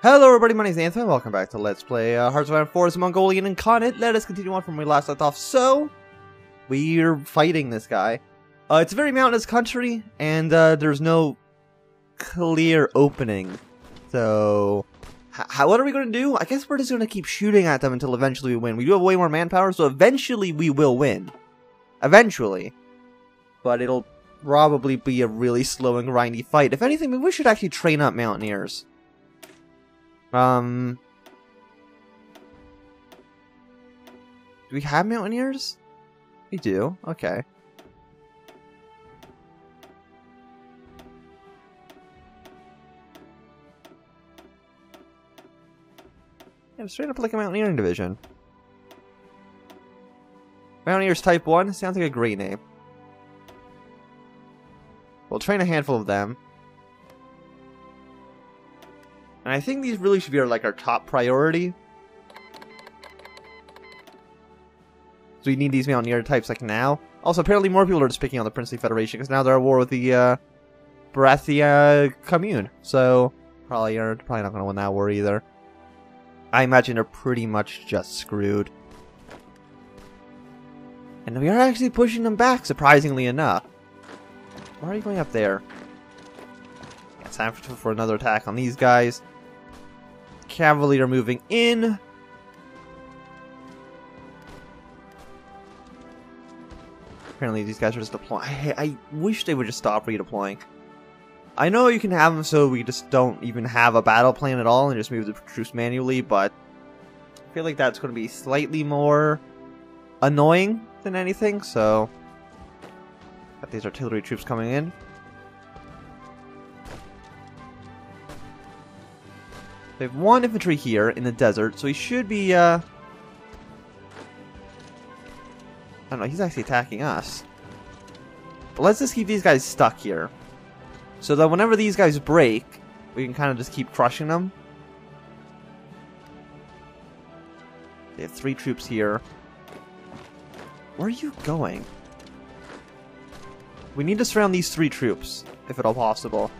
Hello everybody, my name is Anthony, welcome back to Let's Play Hearts of Iron 4's Mongolian Incarnate. Let us continue on from where we last left off. So, we're fighting this guy. It's a very mountainous country, and there's no clear opening. So, what are we going to do? I guess we're just going to keep shooting at them until eventually we win. We do have way more manpower, so eventually we will win. Eventually. But it'll probably be a really slow and grindy fight. If anything, maybe we should actually train up mountaineers. Do we have mountaineers? We do. Okay. Yeah, straight up like a mountaineering division. Mountaineers Type 1 sounds like a great name. We'll train a handful of them. And I think these really should be our top priority. So we need these mountaineer types now. Also, apparently more people are just picking on the Princely Federation because now they're at war with the Barathia Commune. So probably not going to win that war either. I imagine they're pretty much just screwed. And we are actually pushing them back, surprisingly enough. Why are you going up there? Yeah, time for another attack on these guys. Cavalry are moving in. Apparently these guys are just deploying. I wish they would just stop redeploying. I know you can have them so we just don't even have a battle plan at all and just move the troops manually, but I feel like that's going to be slightly more annoying than anything, so got these artillery troops coming in. We have one infantry here in the desert, so he should be, I don't know, he's actually attacking us. But let's just keep these guys stuck here. So that whenever these guys break, we can kind of just keep crushing them. They have 3 troops here. Where are you going? We need to surround these 3 troops, if at all possible.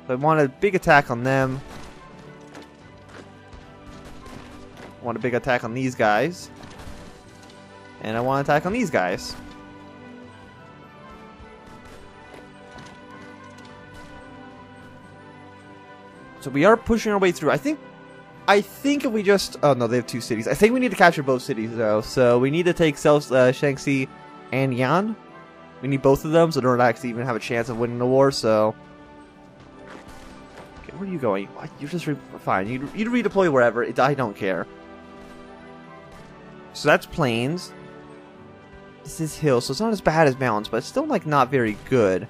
So I want a big attack on them. I want a big attack on these guys. And I want to attack on these guys. So we are pushing our way through. I think if we just... Oh, no, they have 2 cities. I think we need to capture both cities, though. So we need to take Shaanxi and Yan. We need both of them, so they don't actually even have a chance of winning the war, so... Okay, where are you going? You're just... Fine, you redeploy wherever. I don't care. So that's plains. This is hills, so it's not as bad as mountains, but it's still, not very good.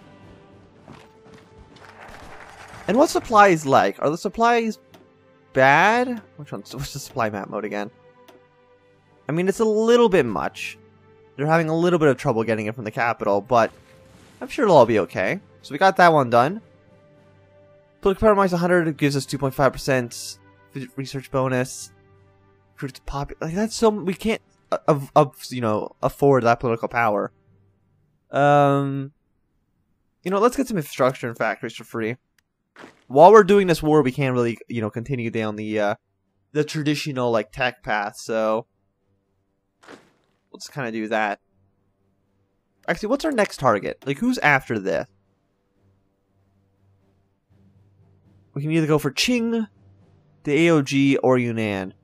And what supplies like? Are the supplies bad? What's the supply map mode again? I mean, it's a little bit much. They're having a little bit of trouble getting it from the capital, but I'm sure it'll all be okay. So we got that one done. Political power minus 100 gives us 2.5% research bonus. That's so we can't, afford that political power. Let's get some infrastructure and factories for free. While we're doing this war, we can't really, continue down the traditional tech path. So we'll just kind of do that. Actually, what's our next target? Who's after this? We can either go for Qing, the AOG, or Yunnan.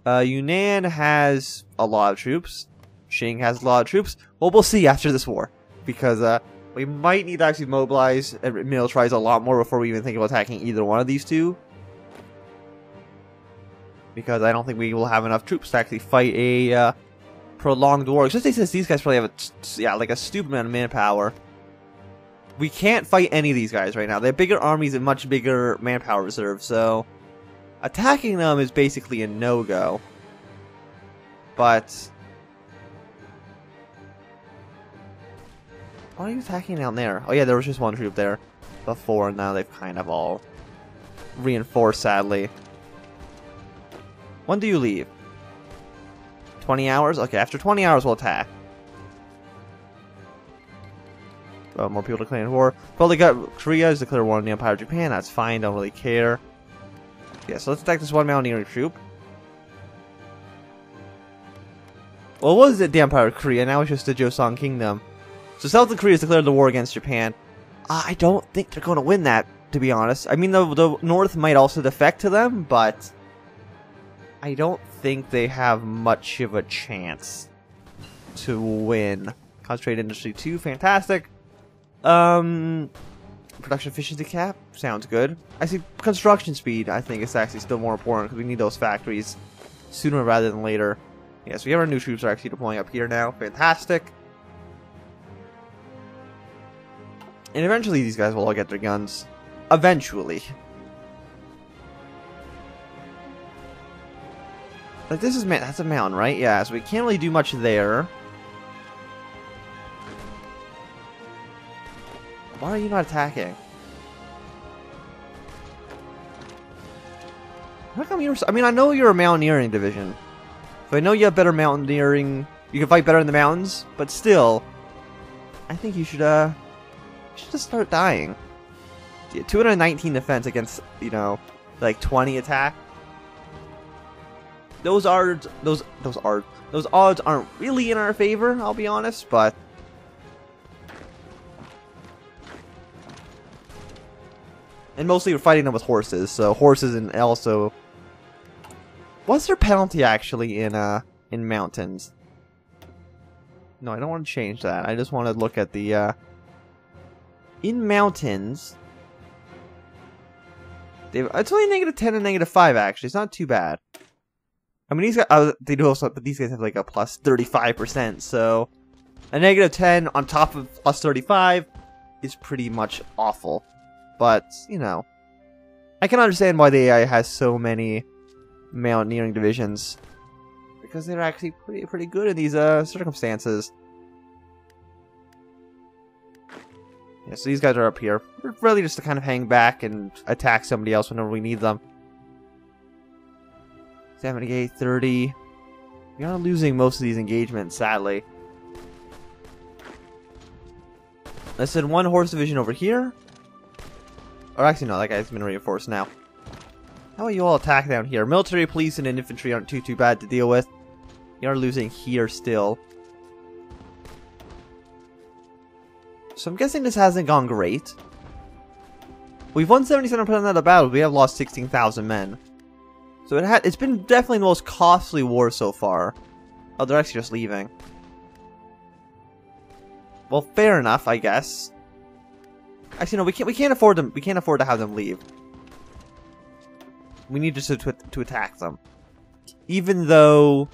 Yunnan has a lot of troops. Qing has a lot of troops. Well, we'll see after this war. Because, we might need to actually mobilize and militarize a lot more before we even think about attacking either one of these two. Because I don't think we will have enough troops to actually fight a, prolonged war. Especially since these guys probably have a stupid amount of manpower. We can't fight any of these guys right now. They have bigger armies and much bigger manpower reserves, so... attacking them is basically a no-go. But... why are you attacking down there? Oh yeah, there was just one troop there before, and now they've kind of all reinforced, sadly. When do you leave? 20 hours? Okay, after 20 hours we'll attack. more people declaring war. Well, they got Korea has declared war on the Empire of Japan. That's fine. Don't really care. Yeah, so let's attack this one mountaineering troop. Well, what was it, the Empire of Korea? Now it's just the Joseon Kingdom. So South Korea has declared the war against Japan. I don't think they're going to win that, to be honest. I mean, the North might also defect to them, but I don't think they have much of a chance to win. Concentrate Industry 2, fantastic. Production efficiency cap, sounds good. I see construction speed, I think it's actually still more important because we need those factories sooner rather than later. Yeah, so we have our new troops are actually deploying up here now, fantastic. And eventually these guys will all get their guns. Eventually. Like this is, that's a mountain, right? Yeah, so we can't really do much there. Why are you not attacking? How come you're... I mean, I know you're a mountaineering division. So I know you have better mountaineering... You can fight better in the mountains, but still... I think you should just start dying. Yeah, 219 defense against, you know, like 20 attack. Those odds aren't really in our favor, I'll be honest, but... And mostly we're fighting them with horses, so horses and also... What's their penalty actually in mountains? No, I don't want to change that. I just want to look at the in mountains. It's only -10 and -5 actually. It's not too bad. I mean, these guys they do also, but these guys have like a plus 35%. So a -10 on top of plus 35 is pretty much awful. But you know, I can understand why the AI has so many mountaineering divisions, because they're actually pretty good in these circumstances. Yeah, so these guys are up here. We're really just to kind of hang back and attack somebody else whenever we need them. 78, 30. We are losing most of these engagements, sadly. Let's send one horse division over here. Or actually, no, that guy's been reinforced now. How about you all attack down here? Military, police, and infantry aren't too bad to deal with. We are losing here still. So I'm guessing this hasn't gone great. We've won 77% of the battles. We have lost 16,000 men. So it's been definitely the most costly war so far. Oh, they're actually just leaving. Well, fair enough, I guess. Actually, no, we can't afford them. We can't afford to have them leave. We need just to attack them, even though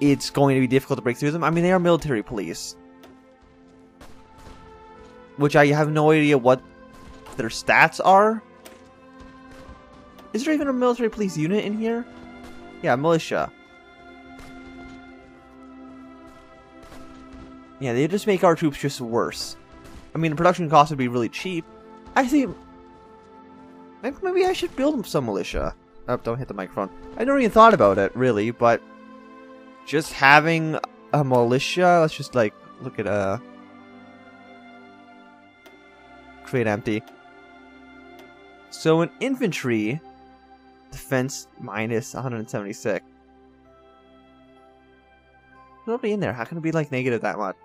it's going to be difficult to break through them. I mean, they are military police, which I have no idea what their stats are. Is there even a military police unit in here? Yeah, militia. Yeah, they just make our troops just worse. I mean, the production cost would be really cheap. I think maybe I should build some militia. Oh, don't hit the microphone. I never even thought about it, really, but just having a militia, let's just, like, look at, create empty. So, an infantry, defense minus 176. There's nobody in there. How can it be, like, negative that much?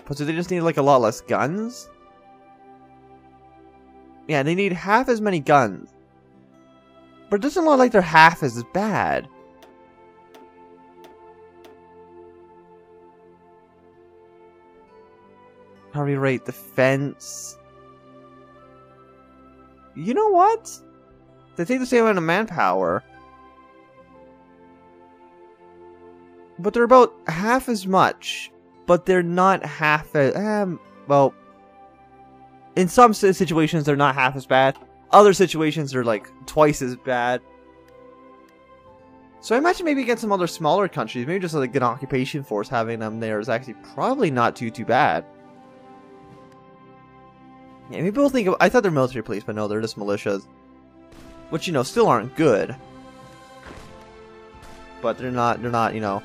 But so they just need, like, a lot less guns? Yeah, they need half as many guns. But it doesn't look like they're half as bad. Army rate defense. You know what? They take the same amount of manpower. But they're about half as much. But they're not half as... well... In some situations, they're not half as bad. Other situations, they're like twice as bad. So I imagine maybe against some other smaller countries, maybe just like an occupation force having them there is actually probably not too bad. Yeah, maybe people think I thought they're military police, but no, they're just militias. Which, you know, still aren't good. But they're not, you know.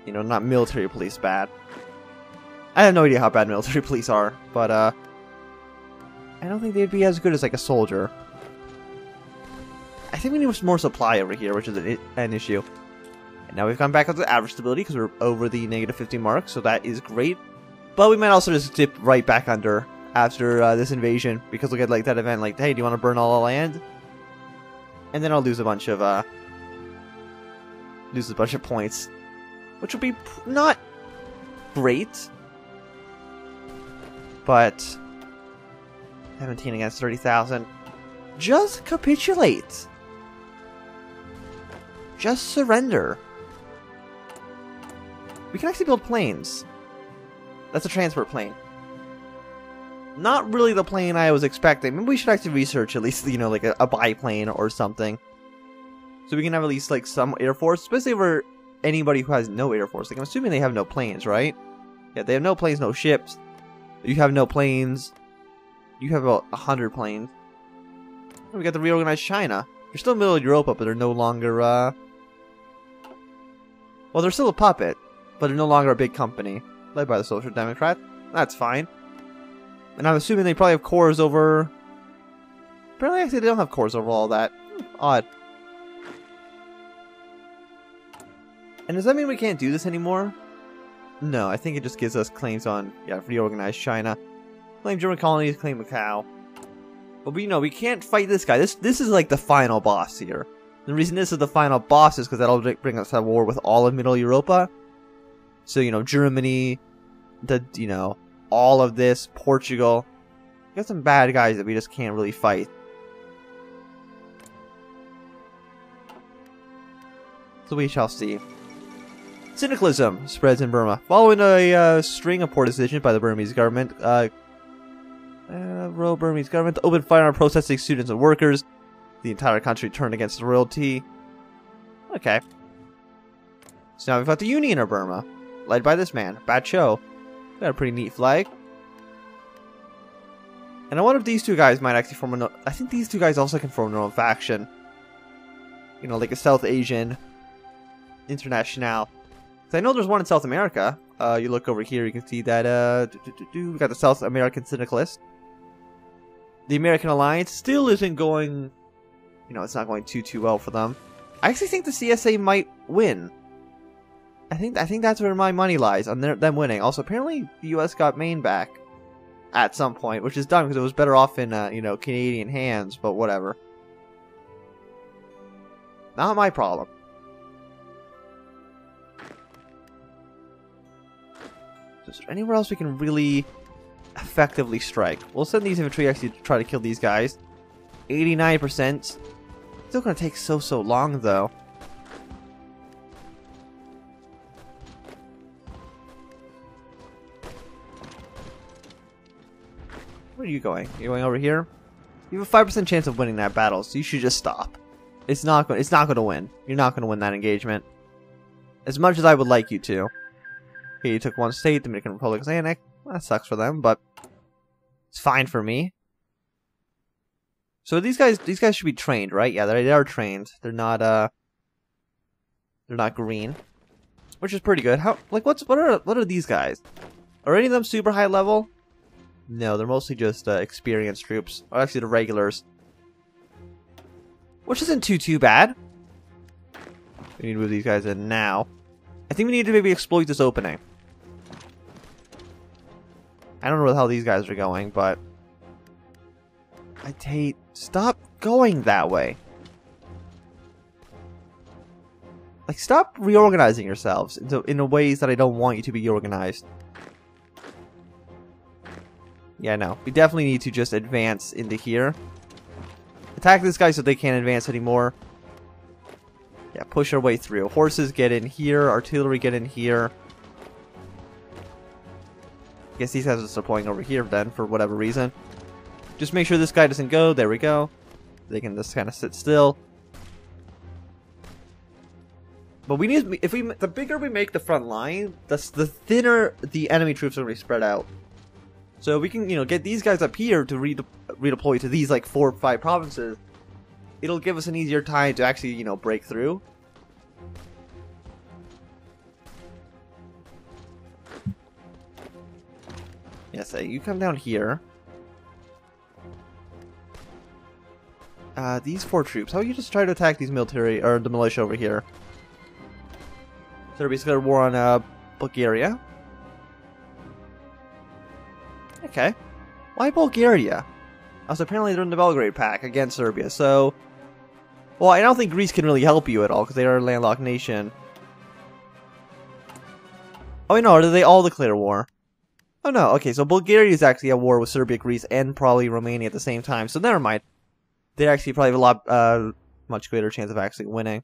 You know, not military police bad. I have no idea how bad military police are, but I don't think they'd be as good as like a soldier. I think we need more supply over here, which is an issue. And now we've gone back up to average stability because we're over the -50 mark, so that is great. But we might also just dip right back under after this invasion, because we'll get like that event like, hey, do you want to burn all the land? And then I'll lose a bunch of points, which will be not great, but 17 against 30,000. Just capitulate. Just surrender. We can actually build planes. That's a transport plane. Not really the plane I was expecting. Maybe we should actually research at least, you know, like a biplane or something. So we can have at least like some Air Force, especially for anybody who has no Air Force. Like I'm assuming they have no planes, right? Yeah, they have no planes, no ships. You have no planes. You have about 100 planes. We got the reorganized China. They're still middle of Europa, but they're no longer, well, they're still a puppet, but they're no longer a big company, led by the Social Democrats. That's fine. And I'm assuming they probably have cores over... Apparently, actually, they don't have cores over all that. Odd. And does that mean we can't do this anymore? No, I think it just gives us claims on, yeah, reorganized China. Claim German colonies, claim Macau. But we can't fight this guy. This is like the final boss here. The reason this is the final boss is because that'll bring us to war with all of Middle Europa. So, you know, Germany, all of this, Portugal. We got some bad guys that we just can't really fight. So we shall see. Syndicalism spreads in Burma. Following a string of poor decisions by the Burmese government, Burmese government to open fire on protesting students and workers. The entire country turned against the royalty. Okay. So now we've got the Union of Burma, led by this man, Bat Cho. Got a pretty neat flag. And I wonder if these two guys might actually form a... I think these two guys also can form their own faction. You know, like a South Asian International. Because I know there's one in South America. You look over here, you can see that, we got the South American Syndicalist. The American Alliance still isn't going... You know, it's not going too well for them. I actually think the CSA might win. I think that's where my money lies, on them winning. Also, apparently, the US got Maine back at some point, which is dumb because it was better off in, you know, Canadian hands, but whatever. Not my problem. Is there anywhere else we can really effectively strike? We'll send these infantry actually to try to kill these guys. 89%. Still gonna take so long though. Where are you going? You're going over here? You have a 5% chance of winning that battle, so you should just stop. It's not going to win. You're not going to win that engagement. As much as I would like you to. Okay, you took one state, Dominican Republic is annexed. That sucks for them, but it's fine for me. So these guys should be trained, right? Yeah, they are trained. They're not green, which is pretty good. What are these guys? Are any of them super high level? No, they're mostly just experienced troops. Or actually, the regulars, which isn't too bad. We need to move these guys in now. I think we need to maybe exploit this opening. I don't know how these guys are going, but I'd hate... Stop going that way. Like, stop reorganizing yourselves in ways that I don't want you to be organized. Yeah, no. We definitely need to just advance into here. Attack this guy so they can't advance anymore. Yeah, push our way through. Horses get in here. Artillery get in here. I guess these guys are deploying over here then, for whatever reason. Just make sure this guy doesn't go. There we go. They can just kind of sit still. But we need, the bigger we make the front line, the thinner the enemy troops are going to be spread out. So we can, you know, get these guys up here to redeploy to these like 4 or 5 provinces. It'll give us an easier time to actually, you know, break through. Yes, you come down here. These 4 troops. How about you just try to attack these military, or the militia over here? Serbia's got a war on, Bulgaria. Okay. Why Bulgaria? Also, apparently they're in the Belgrade Pact against Serbia, so... Well, I don't think Greece can really help you at all, because they are a landlocked nation. Oh, wait, no, or did they all declare war? Oh, no, okay, so Bulgaria is actually at war with Serbia, Greece, and probably Romania at the same time, so never mind. They actually probably have a lot, much greater chance of actually winning.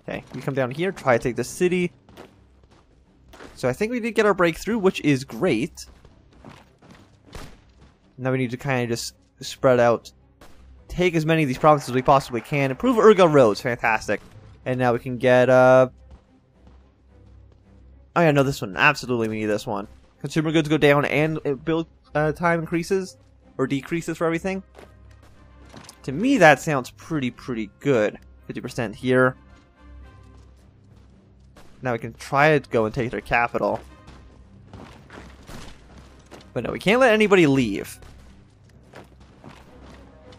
Okay, you come down here, try to take the city. So I think we did get our breakthrough, which is great. Now we need to kind of just spread out. Take as many of these provinces as we possibly can. Improve Urga roads, fantastic. And now we can get, Oh yeah, no, this one. Absolutely, we need this one. Consumer goods go down and build time increases. Or decreases for everything. To me, that sounds pretty good. 50% here. Now we can try to go and take their capital. But no, we can't let anybody leave.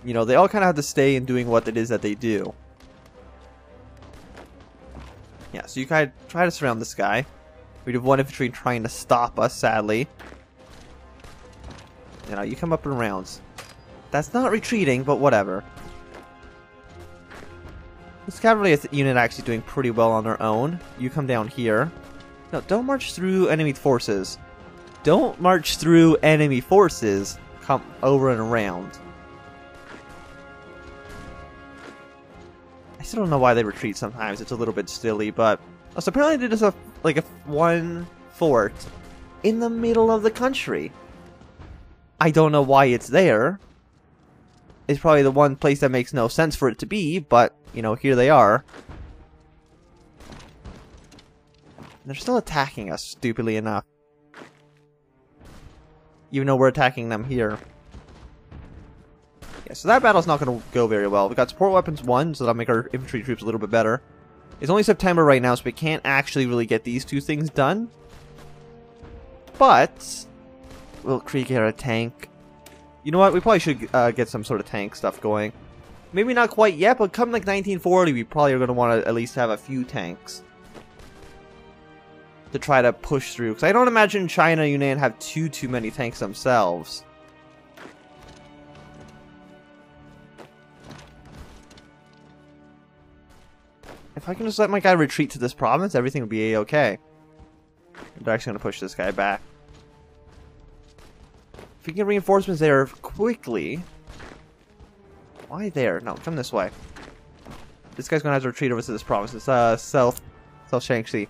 You know, they all kind of have to stay in doing what it is that they do. Yeah, so you kind of try to surround this guy. We have 1 infantry trying to stop us, sadly. You know, you come up in rounds. That's not retreating, but whatever. This cavalry unit actually doing pretty well on their own. You come down here. No, don't march through enemy forces. Don't march through enemy forces. Come over and around. I still don't know why they retreat sometimes. It's a little bit silly, but... Also, apparently they just have, like, one fort in the middle of the country. I don't know why it's there. It's probably the one place that makes no sense for it to be, but, you know, here they are. They're still attacking us, stupidly enough. Even though we're attacking them here. Yeah, so that battle's not going to go very well. We got support weapons 1, so that'll make our infantry troops a little bit better. It's only September right now, so we can't actually really get these 2 things done. But... Will Krieg get a tank? You know what? We probably should get some sort of tank stuff going. Maybe not quite yet, but come like 1940, we probably are going to want to at least have a few tanks. To try to push through. Because I don't imagine China and Yunnan have too many tanks themselves. If I can just let my guy retreat to this province, everything will be a-okay. They're actually going to push this guy back. If we can get reinforcements there quickly... Why there? No, come this way. This guy's going to have to retreat over to this province. It's South Shaanxi.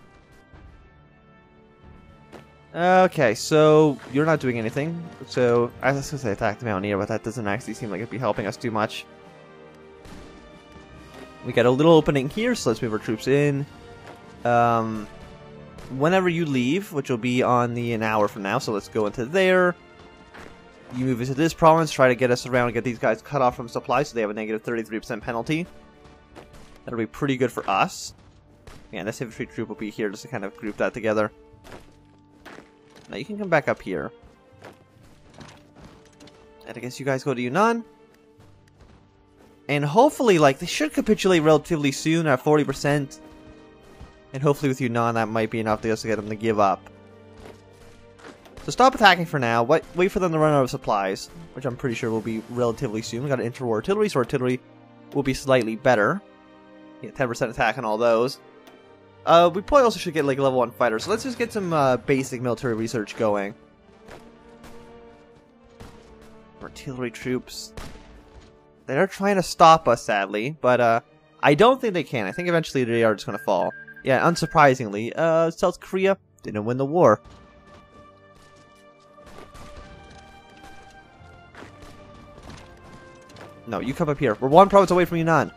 Okay, so you're not doing anything. So I was going to say attack the Mountaineer, but that doesn't actually seem like it'd be helping us too much. We got a little opening here, so let's move our troops in. Whenever you leave, which will be on an hour from now, so let's go into there. You move into this province, try to get us around and get these guys cut off from supply, so they have a negative 33% penalty. That'll be pretty good for us. Yeah, this infantry troop will be here just to kind of group that together. Now you can come back up here. And I guess you guys go to Yunnan. And hopefully, like, they should capitulate relatively soon at 40%. And hopefully with Yunnan, that might be enough to get them to give up. So stop attacking for now. Wait for them to run out of supplies, which I'm pretty sure will be relatively soon. We got an interwar artillery, so artillery will be slightly better. Yeah, 10% attack on all those. We probably also should get like a level 1 fighter, so let's just get some basic military research going. Artillery troops. They're trying to stop us, sadly, but I don't think they can. I think eventually they are just going to fall. Yeah, unsurprisingly, South Korea didn't win the war. No, you come up here. We're 1 province away from Yunnan.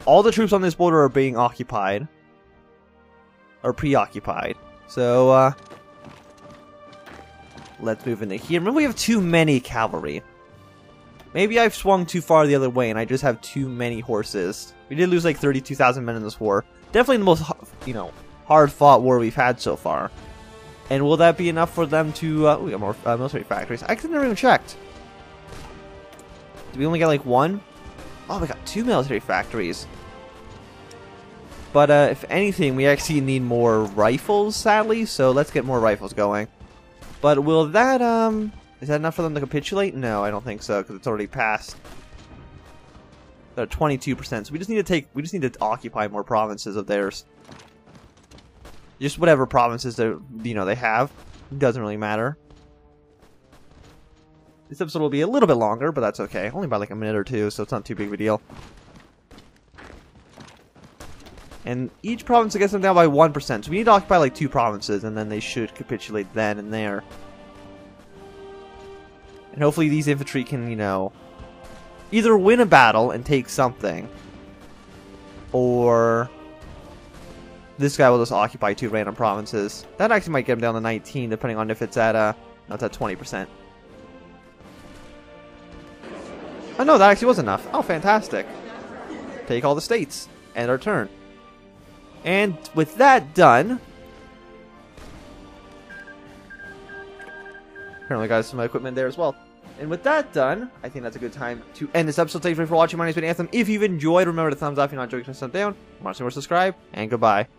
All the troops on this border are being occupied. Or preoccupied. So, let's move into here. Remember, we have too many cavalry. Maybe I've swung too far the other way and I just have too many horses. We did lose like 32,000 men in this war. Definitely the most, you know, hard-fought war we've had so far. And will that be enough for them to... we got more military factories. I actually never even checked. Did we only get like one? Oh, we got 2 military factories. But if anything, we actually need more rifles, sadly. So let's get more rifles going. But will that... is that enough for them to capitulate? No, I don't think so, because it's already passed. They're at 22%. So we just need to occupy more provinces of theirs. Just whatever provinces that they have. It doesn't really matter. This episode will be a little bit longer, but that's okay. Only by like a minute or two, so it's not too big of a deal. And each province gets them down by 1%. So we need to occupy like 2 provinces, and then they should capitulate then and there. And hopefully these infantry can, either win a battle and take something, or this guy will just occupy 2 random provinces. That actually might get him down to 19, depending on if it's at, no, it's at 20%. Oh no, that actually was enough. Oh, fantastic. Take all the states. End our turn. And with that done... Apparently got some equipment there as well. And with that done, I think that's a good time to end this episode. Thank you for watching. My name has been Anthem. If you've enjoyed, remember to thumbs up. If you're not enjoying, thumbs down. Want to see more, subscribe. And goodbye.